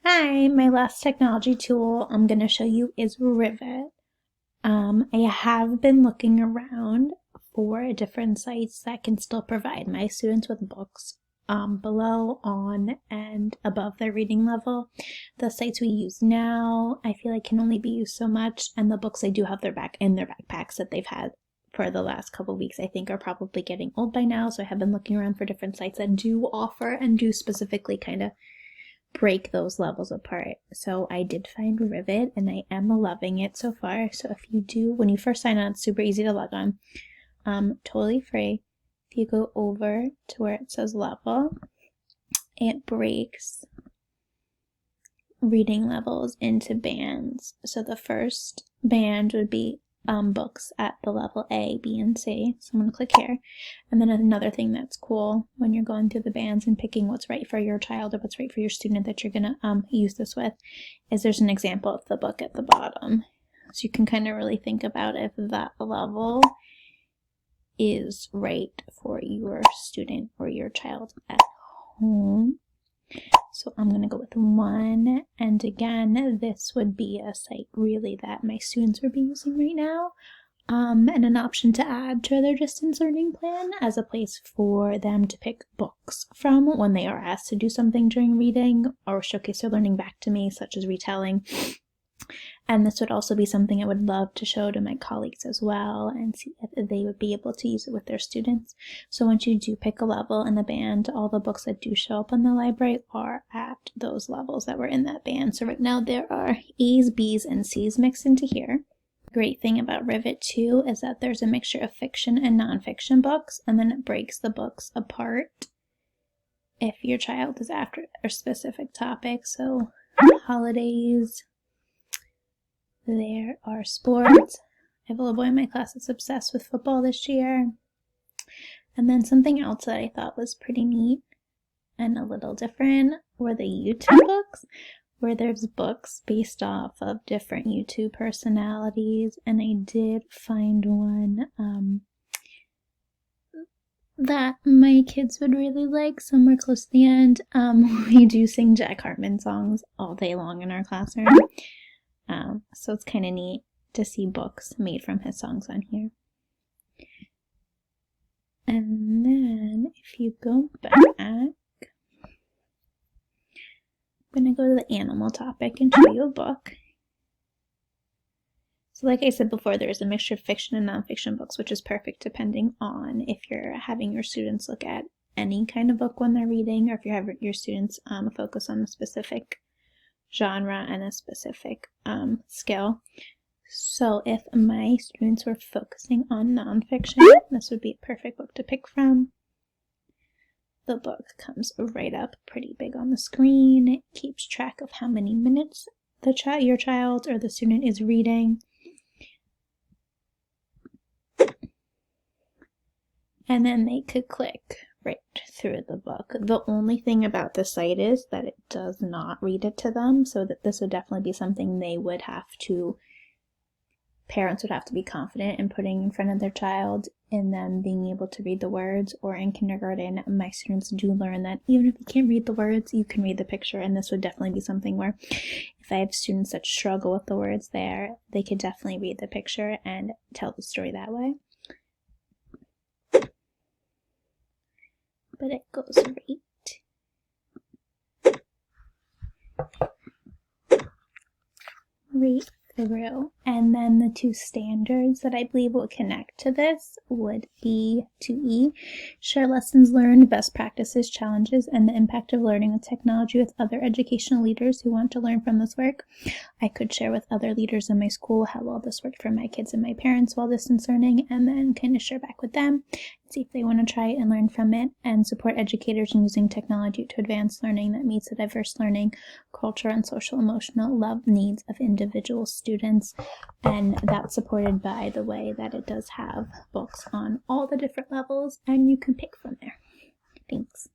Hi, my last technology tool I'm going to show you is Rivet. I have been looking around for different sites that can still provide my students with books below, on, and above their reading level. The sites we use now, I feel like can only be used so much, and the books they do have their backpacks that they've had for the last couple weeks, I think, are probably getting old by now. So I have been looking around for different sites that do offer and do specifically kind of break those levels apart. So I did find Rivet and I am loving it so far. So if you do, when you first sign on, it's super easy to log on. Totally free. If you go over to where it says level, it breaks reading levels into bands. So the first band would be books at the level A, B, and C. So I'm going to click here. And then another thing that's cool when you're going through the bands and picking what's right for your child or what's right for your student that you're going to use this with is there's an example of the book at the bottom. So you can kind of really think about if that level is right for your student or your child at home. So I'm going to go with 1, and again, this would be a site really that my students would be using right now, and an option to add to their distance learning plan as a place for them to pick books from when they are asked to do something during reading or showcase their learning back to me, such as retelling. And this would also be something I would love to show to my colleagues as well and see if they would be able to use it with their students. So once you do pick a level in the band, all the books that do show up in the library are at those levels that were in that band. So right now there are A's, B's, and C's mixed into here. The great thing about Rivet too is that there's a mixture of fiction and nonfiction books, and then it breaks the books apart if your child is after a specific topic. So holidays, there are sports. I have a little boy in my class that's obsessed with football this year. And then something else that I thought was pretty neat and a little different were the YouTube books, where there's books based off of different YouTube personalities. And I did find one that my kids would really like somewhere close to the end. We do sing Jack Hartman songs all day long in our classroom. So it's kind of neat to see books made from his songs on here. And then if you go back, I'm going to go to the animal topic and show you a book. So like I said before, there's a mixture of fiction and nonfiction books, which is perfect depending on if you're having your students look at any kind of book when they're reading, or if you have your students focus on a specific genre and a specific skill. So if my students were focusing on nonfiction, this would be a perfect book to pick from. The book comes right up pretty big on the screen. It keeps track of how many minutes your child or the student is reading. And then they could click right through the book. The only thing about the site is that it does not read it to them, so that this would definitely be something parents would have to be confident in putting in front of their child and them being able to read the words. Or in kindergarten, my students do learn that even if you can't read the words, you can read the picture, and this would definitely be something where if I have students that struggle with the words there, they could definitely read the picture and tell the story that way. But it goes right through. And then the two standards that I believe will connect to this would be 2E, share lessons learned, best practices, challenges, and the impact of learning with technology with other educational leaders who want to learn from this work. I could share with other leaders in my school how well this worked for my kids and my parents while distance learning, and then kind of share back with them, see if they want to try it and learn from it, and support educators in using technology to advance learning that meets the diverse learning, cultural, and social emotional needs of individual students. And that's supported by the way that it does have books on all the different levels, and you can pick from there. Thanks.